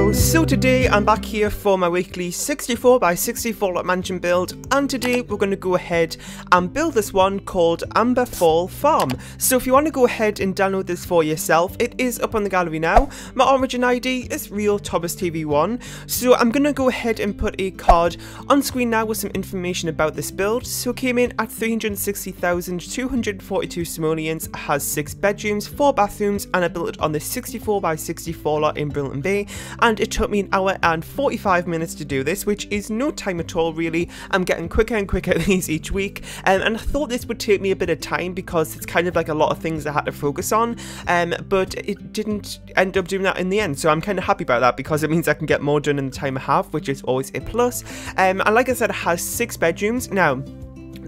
Hello, so today I'm back here for my weekly 64 by 64 lot mansion build, and today we're going to go ahead and build this one called Amberfall Farm. So if you want to go ahead and download this for yourself, it is up on the gallery now. My origin ID is RealThomasTV1, so I'm going to go ahead and put a card on screen now with some information about this build. So it came in at 360,242 simoleons, has 6 bedrooms, 4 bathrooms, and I built it on the 64 by 64 lot in Brilliant Bay, and it took me an hour and 45 minutes to do this, which is no time at all really. I'm getting quicker and quicker at these each week, and I thought this would take me a bit of time because it's kind of like a lot of things I had to focus on, but it didn't end up doing that in the end, so I'm kind of happy about that because it means I can get more done in the time I have, which is always a plus. And like I said, it has 6 bedrooms. Now,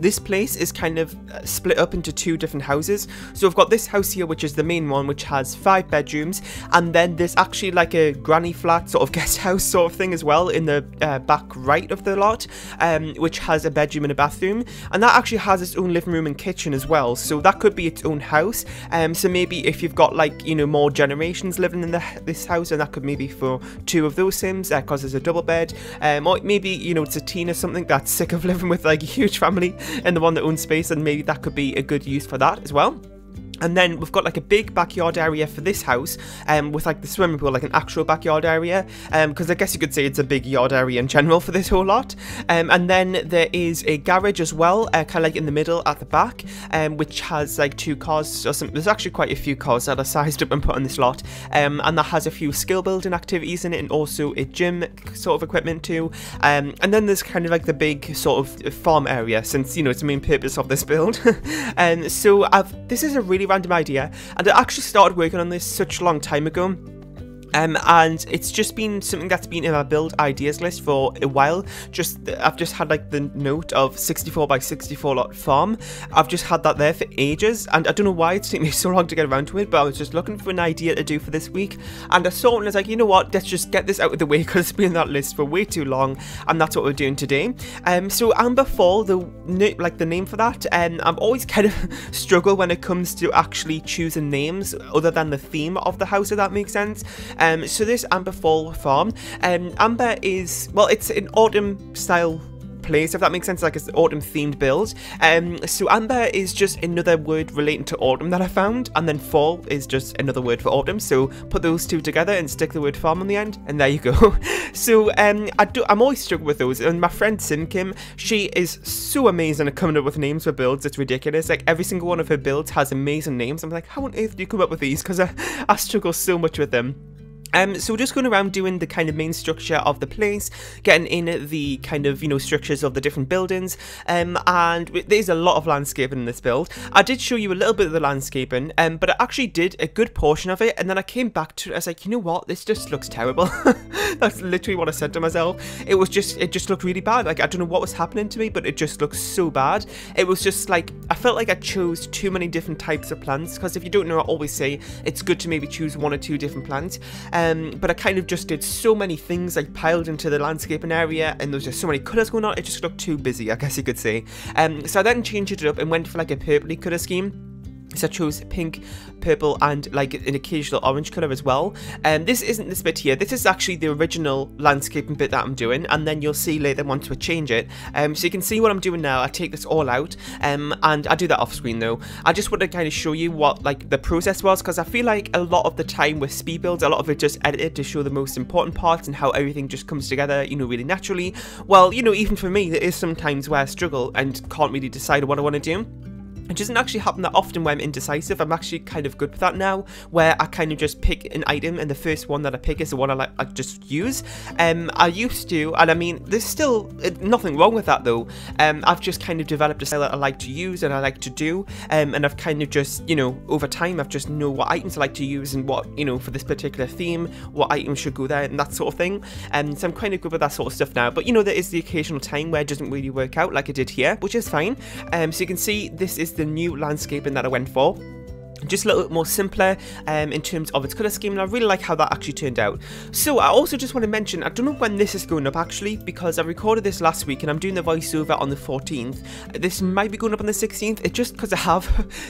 this place is kind of split up into 2 different houses. So we've got this house here, which is the main one, which has 5 bedrooms, and then there's actually like a granny flat sort of guest house sort of thing as well in the back right of the lot, which has a bedroom and a bathroom, and that actually has its own living room and kitchen as well, so that could be its own house. So maybe if you've got, like, you know, more generations living in this house, and that could maybe for 2 of those sims, because there's a double bed, or maybe, you know, it's a teen or something that's sick of living with like a huge family and the one that owns space, and maybe that could be a good use for that as well. And then we've got like a big backyard area for this house, with like the swimming pool, like an actual backyard area, because I guess you could say it's a big yard area in general for this whole lot. And then there is a garage as well, kind of like in the middle at the back, which has like 2 cars or something. There's actually quite a few cars that are sized up and put on this lot, and that has a few skill building activities in it, and also a gym sort of equipment too. And then there's kind of like the big sort of farm area, since, you know, it's the main purpose of this build. And so this is a really random idea, and I actually started working on this such a long time ago. And it's just been something that's been in my build ideas list for a while. I've just had like the note of 64 by 64 lot farm. I've just had that there for ages, and I don't know why it's taken me so long to get around to it, but I was just looking for an idea to do for this week, and I saw it and I was like, you know what, let's just get this out of the way because it's been in that list for way too long, and that's what we're doing today. So Amberfall, the name for that, I'm always kind of struggle when it comes to actually choosing names other than the theme of the house, if that makes sense. So this Amberfall farm, Amber is, well, it's an autumn style place, if that makes sense, like it's an autumn themed build. So Amber is just another word relating to autumn that I found, and then fall is just another word for autumn, so put those 2 together and stick the word farm on the end, and there you go. So I'm always struggling with those, and my friend Kim, she is so amazing at coming up with names for builds, it's ridiculous. Like every single one of her builds has amazing names. I'm like, how on earth do you come up with these? Because I struggle so much with them. So we're just going around doing the kind of main structure of the place, getting in the kind of, you know, structures of the different buildings, and there's a lot of landscaping in this build. I did show you a little bit of the landscaping, but I actually did a good portion of it, and then I came back to it, I was like, you know what, this just looks terrible. That's literally what I said to myself. It just looked really bad. Like, I don't know what was happening to me, but it just looked so bad. It was just like, I felt like I chose too many different types of plants, because if you don't know, I always say it's good to maybe choose 1 or 2 different plants. But I kind of just did so many things like piled into the landscaping area, and there was just so many colours going on, it just looked too busy, I guess you could say. So I then changed it up and went for like a purpley colour scheme. So I chose pink, purple, and like an occasional orange colour as well. This isn't this bit here. This is actually the original landscaping bit that I'm doing, and then you'll see later once we change it. So you can see what I'm doing now. I take this all out, and I do that off screen though. I just want to kind of show you what like the process was, because I feel like a lot of the time with speed builds, a lot of it just edited to show the most important parts and how everything just comes together, you know, really naturally. Well, you know, even for me, there is some times where I struggle and can't really decide what I want to do. It doesn't actually happen that often when I'm indecisive. I'm actually kind of good with that now, where I kind of just pick an item, and the first one that I pick is the one I just use. I used to, and I mean, there's still nothing wrong with that though. I've just kind of developed a style that I like to use and I like to do, and I've kind of just, you know, over time, I've just know what items I like to use and what, you know, for this particular theme, what items should go there and that sort of thing. So I'm kind of good with that sort of stuff now. But you know, there is the occasional time where it doesn't really work out like it did here, which is fine. So you can see this is the new landscaping that I went for. just a little bit more simpler in terms of its colour scheme, and I really like how that actually turned out. So I also just want to mention, I don't know when this is going up actually, because I recorded this last week and I'm doing the voiceover on the 14th. This might be going up on the 16th. It's just because I have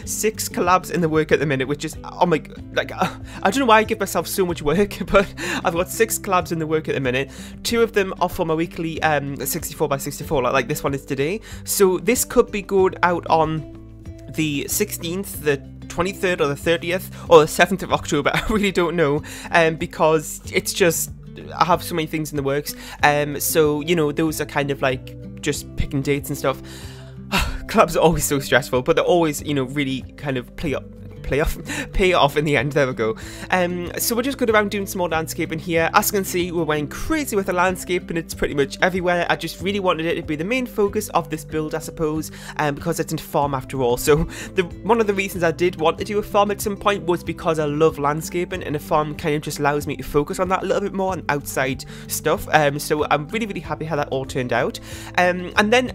6 collabs in the work at the minute, which is, oh my, like, I don't know why I give myself so much work, but I've got 6 collabs in the work at the minute. 2 of them are for my weekly 64x64, like this one is today. So this could be going out on the 16th, the 23rd or the 30th or the 7th of October. I really don't know, because it's just, I have so many things in the works, so you know, those are kind of like just picking dates and stuff. Clubs are always so stressful, but they're always, you know, really kind of pay off in the end. There we go. So we're just going around doing some more landscaping here. As you can see, we're going crazy with the landscape and it's pretty much everywhere. I just really wanted it to be the main focus of this build, I suppose, because it's a farm after all. So one of the reasons I did want to do a farm at some point was because I love landscaping, and a farm kind of just allows me to focus on that a little bit more, on outside stuff. So I'm really, really happy how that all turned out. And then,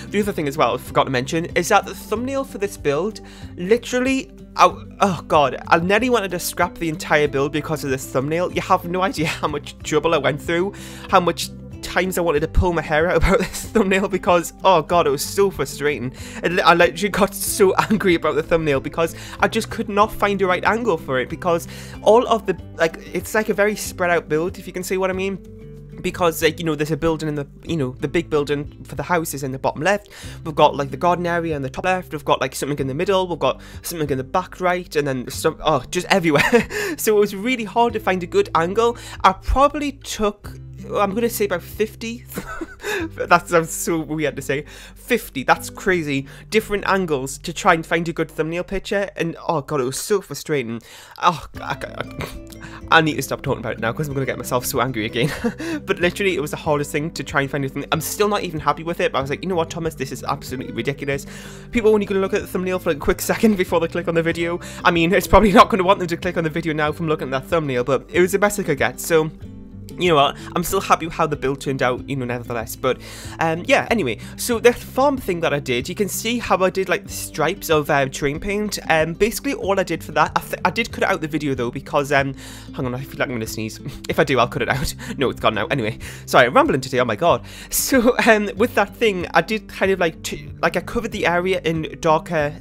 the other thing as well I forgot to mention is that the thumbnail for this build, literally, oh god, I nearly wanted to scrap the entire build because of this thumbnail. You have no idea how much trouble I went through, how much times I wanted to pull my hair out about this thumbnail, because oh god, it was so frustrating. I literally got so angry about the thumbnail because I just could not find the right angle for it, because all of the, like, it's like a very spread out build, if you can see what I mean. Because, like, you know, there's a building in the, you know, the big building for the house is in the bottom left. We've got, like, the garden area in the top left. We've got, like, something in the middle. We've got something in the back right. And then some, oh, just everywhere. So it was really hard to find a good angle. I probably took, I'm going to say about 50. That sounds so weird to say. 50, that's crazy. Different angles to try and find a good thumbnail picture. And, oh god, it was so frustrating. Oh, I need to stop talking about it now because I'm going to get myself so angry again. But literally, it was the hardest thing to try and find a thing. I'm still not even happy with it, but I was like, you know what, Thomas, this is absolutely ridiculous. People are only going to look at the thumbnail for like a quick second before they click on the video. I mean, it's probably not going to want them to click on the video now from looking at that thumbnail, but it was the best I could get, so you know what, I'm still happy with how the build turned out, you know, nevertheless. But yeah, anyway, so the farm thing that I did, you can see how I did like the stripes of terrain paint. Basically all I did for that, I did cut it out the video though, because hang on, I feel like I'm gonna sneeze. If I do, I'll cut it out. No, it's gone now. Anyway, sorry, I'm rambling today, oh my god. So with that thing, I did kind of like I covered the area in darker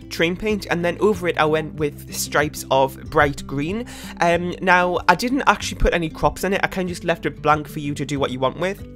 terrain paint, and then over it I went with stripes of bright green. Now I didn't actually put any crops in it. I kind of just left it blank for you to do what you want with.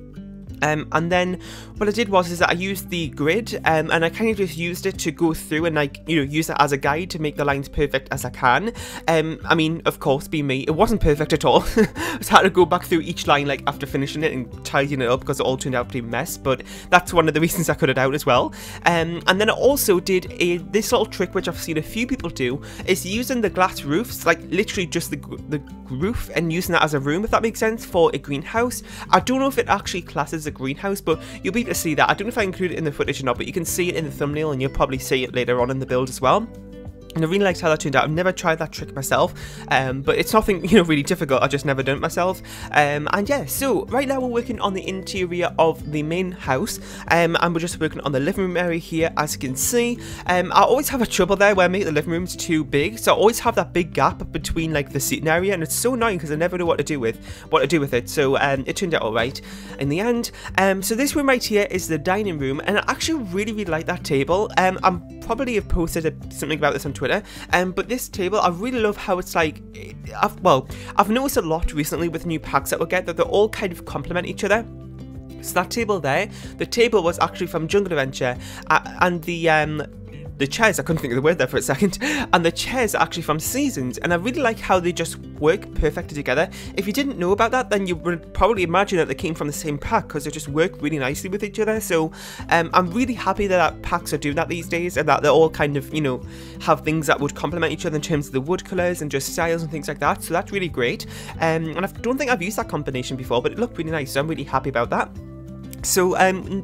And then what I did was that I used the grid, and I kind of just used it to go through and, like, you know, use it as a guide to make the lines perfect as I can. I mean, of course, being me, it wasn't perfect at all. I just had to go back through each line, like, after finishing it and tidying it up, because it all turned out to be a mess, but that's one of the reasons I cut it out as well. And then I also did this little trick, which I've seen a few people do, is using the glass roofs, like, literally just the roof, and using that as a room, if that makes sense, for a greenhouse. I don't know if it actually classes a greenhouse, but you'll be able to see that. I don't know if I include it in the footage or not, but you can see it in the thumbnail, and you'll probably see it later on in the build as well. And I really liked how that turned out. I've never tried that trick myself, but it's nothing, you know, really difficult. I just never done it myself. And yeah, so right now we're working on the interior of the main house, and we're just working on the living room area here, as you can see. I always have a trouble there where I make the living rooms too big, so I always have that big gap between, like, the seating area, and it's so annoying because I never know what to do with it. So it turned out all right in the end. So this room right here is the dining room, and I actually really like that table. I'm probably have posted something about this on Twitter. But this table, I really love how it's like, I've noticed a lot recently with new packs that we get that they all kind of complement each other. So that table there, the table was actually from Jungle Adventure, and the chairs, I couldn't think of the word there for a second, and the chairs are actually from Seasons, and I really like how they just work perfectly together. If you didn't know about that, then you would probably imagine that they came from the same pack, because they just work really nicely with each other. So I'm really happy that packs are doing that these days, and that they all kind of, you know, have things that would complement each other in terms of the wood colours and just styles and things like that. So that's really great, and I don't think I've used that combination before, but it looked really nice, so I'm really happy about that. So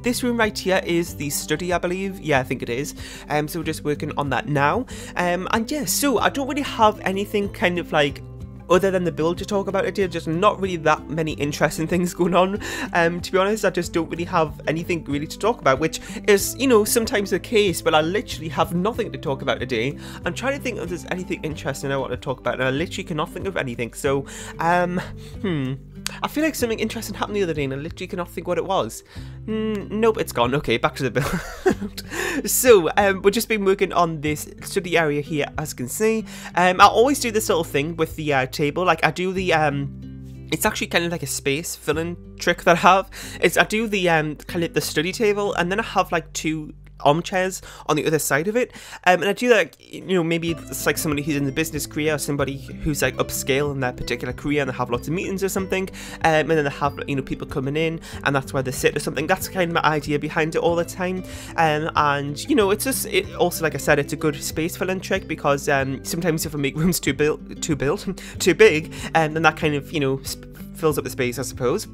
this room right here is the study, I believe. Yeah, I think it is. So we're just working on that now. And yeah, so I don't really have anything kind of like other than the build to talk about today, just not really that many interesting things going on. To be honest, I just don't really have anything really to talk about, which is, you know, sometimes the case, but I literally have nothing to talk about today. I'm trying to think if there's anything interesting I want to talk about, and I literally cannot think of anything. So, I feel like something interesting happened the other day and I literally cannot think what it was. Nope, it's gone. Okay, back to the build. So, we've just been working on this study area here, as you can see. I always do this little thing with the table. Like, I do the, it's actually kind of like a space filling trick that I have. I do the, kind of the study table, and then I have like 2 armchairs on the other side of it, and I do that, you know, maybe it's like somebody who's in the business career, or somebody who's like upscale in their particular career, and they have lots of meetings or something, and then they have, you know, people coming in, and that's where they sit or something. That's kind of my idea behind it all the time, and you know, it's just, it also, like I said, it's a good space filling trick, because sometimes if I make rooms too big, and then that kind of, you know, fills up the space, I suppose.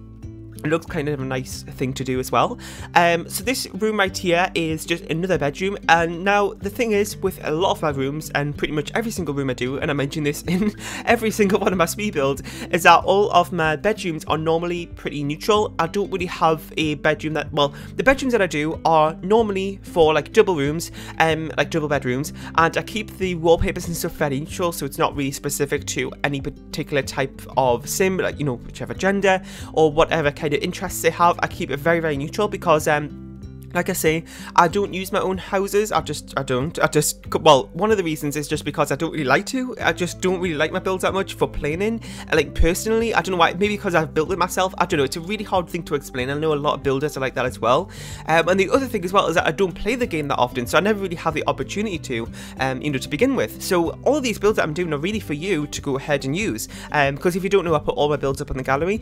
It looks kind of a nice thing to do as well. So this room right here is just another bedroom, and now the thing is, with a lot of my rooms, and pretty much every single room I do, and I mention this in every single one of my speed builds, is that all of my bedrooms are normally pretty neutral. I don't really have a bedroom that, well, the bedrooms that I do are normally for like double rooms, like double bedrooms, and I keep the wallpapers and stuff very neutral, so it's not really specific to any particular type of sim, like, you know, whichever gender or whatever kind of interests they have. I keep it very, very neutral, because like I say, I don't use my own houses. Well, one of the reasons is just because I don't really like to. I just don't really like my builds that much for playing in. Like, personally, I don't know why. Maybe because I've built it myself. I don't know. It's a really hard thing to explain. I know a lot of builders are like that as well. And the other thing as well is that I don't play the game that often, so I never really have the opportunity to, you know, to begin with. So all of these builds that I'm doing are really for you to go ahead and use. Because if you don't know, I put all my builds up on the gallery.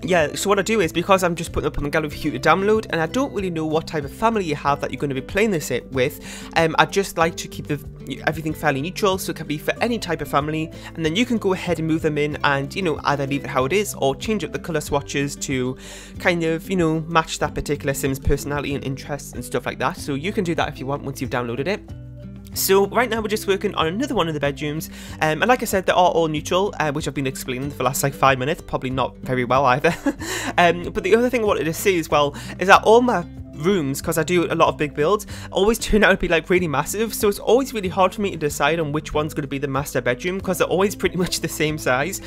Yeah, so what I do is, because I'm just putting up on the gallery for you to download, and I don't really know what type of family you have that you're going to be playing this with, I just like to keep everything fairly neutral, so it can be for any type of family, and then you can go ahead and move them in and, you know, either leave it how it is, or change up the colour swatches to kind of, you know, match that particular sim's personality and interests and stuff like that. So you can do that if you want once you've downloaded it. So right now we're just working on another one of the bedrooms, and like I said, they are all neutral, which I've been explaining for the last like 5 minutes, probably not very well either. But the other thing I wanted to say as well is that all my rooms, because I do a lot of big builds, always turn out to be like really massive, so it's always really hard for me to decide on which one's going to be the master bedroom, because they're always pretty much the same size.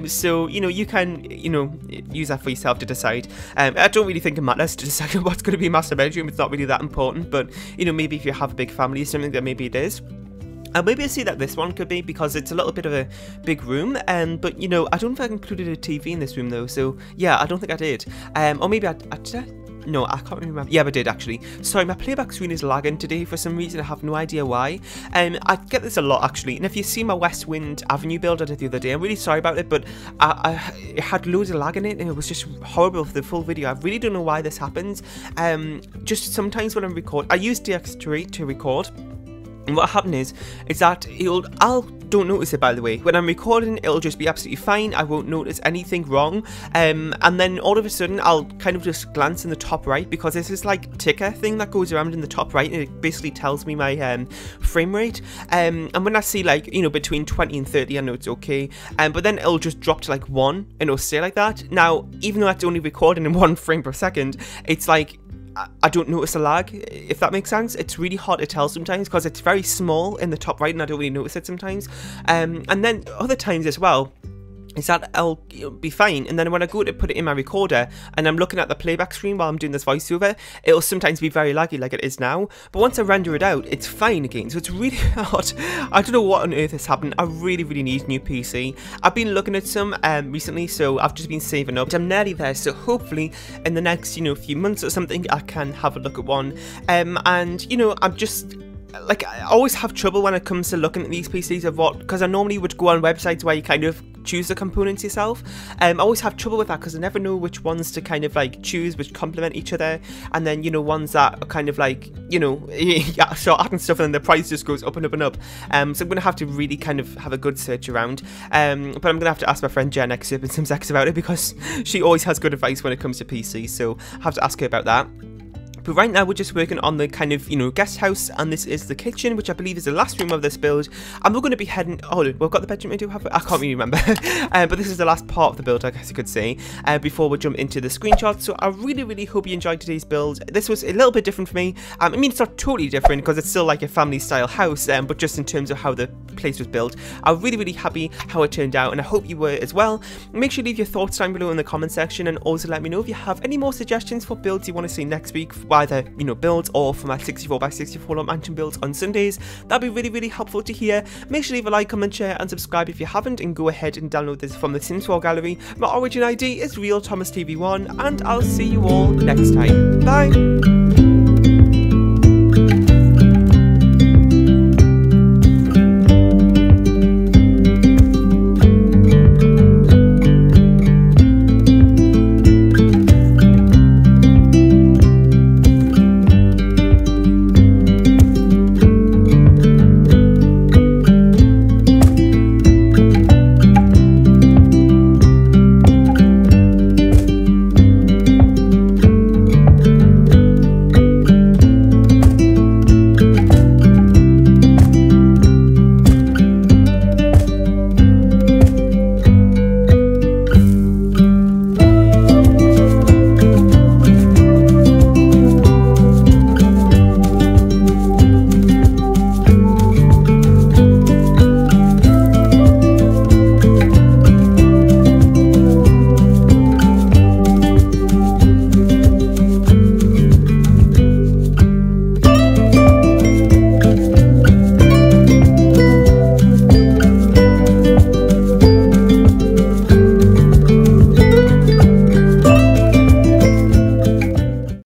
So, you know, you can, you know, use that for yourself to decide. I don't really think it matters to decide what's going to be master bedroom. It's not really that important, but, you know, maybe if you have a big family or something, then maybe it is. And maybe I see that this one could be, because it's a little bit of a big room, but, you know, I don't think I included a TV in this room though, so yeah, I don't think I did. Or maybe I did. No, I can't remember. Yeah, I did actually. Sorry, my playback screen is lagging today for some reason. I have no idea why. I get this a lot actually. And if you see my West Wind Avenue build I did the other day, I'm really sorry about it, but it had loads of lag in it, and it was just horrible for the full video. I really don't know why this happens. Just sometimes when I record, I use Dxtory to record. And what happened is that I don't notice it, by the way. When I'm recording, it'll just be absolutely fine. I won't notice anything wrong. And then all of a sudden, I'll kind of just glance in the top right, because there's this like ticker thing that goes around in the top right, and it basically tells me my frame rate. And when I see like, you know, between 20 and 30, I know it's okay. But then it'll just drop to like 1, and it'll stay like that. Now, even though that's only recording in 1 frame per second, it's like, I don't notice a lag, if that makes sense. It's really hard to tell sometimes, because it's very small in the top right, and I don't really notice it sometimes. And then other times as well, is that it'll be fine, and then when I go to put it in my recorder and I'm looking at the playback screen while I'm doing this voiceover, it'll sometimes be very laggy like it is now, but once I render it out, it's fine again. So it's really hard. I don't know what on earth has happened. I really, really need a new PC. I've been looking at some recently, so I've just been saving up. I'm nearly there, so hopefully in the next, you know, few months or something, I can have a look at one. And, you know, I'm just... like, I always have trouble when it comes to looking at these PCs of what, because I normally would go on websites where you kind of choose the components yourself. I always have trouble with that, because I never know which ones to kind of like choose, which complement each other, and then, you know, ones that are kind of like, you know, yeah, so adding stuff, and then the price just goes up and up and up. So I'm going to have to really kind of have a good search around, but I'm going to have to ask my friend Jen X and some sex about it, because she always has good advice when it comes to PCs, so I have to ask her about that. But right now we're just working on the kind of, you know, guest house, and this is the kitchen, which I believe is the last room of this build. And we're going to be heading, oh, we've got the bedroom, I do have it, I can't really remember. But this is the last part of the build, I guess you could say, before we jump into the screenshots. So I really hope you enjoyed today's build. This was a little bit different for me. I mean, it's not totally different because it's still like a family style house, but just in terms of how the place was built, I'm really happy how it turned out, and I hope you were as well. Make sure you leave your thoughts down below in the comment section, and also let me know if you have any more suggestions for builds you want to see next week, either, you know, builds or for my 64x64 lot mansion builds on Sundays. That'd be really helpful to hear. Make sure to leave a like, comment, share, and subscribe if you haven't, and go ahead and download this from the Sims 4 gallery. My origin ID is RealThomasTV1, and I'll see you all next time. Bye!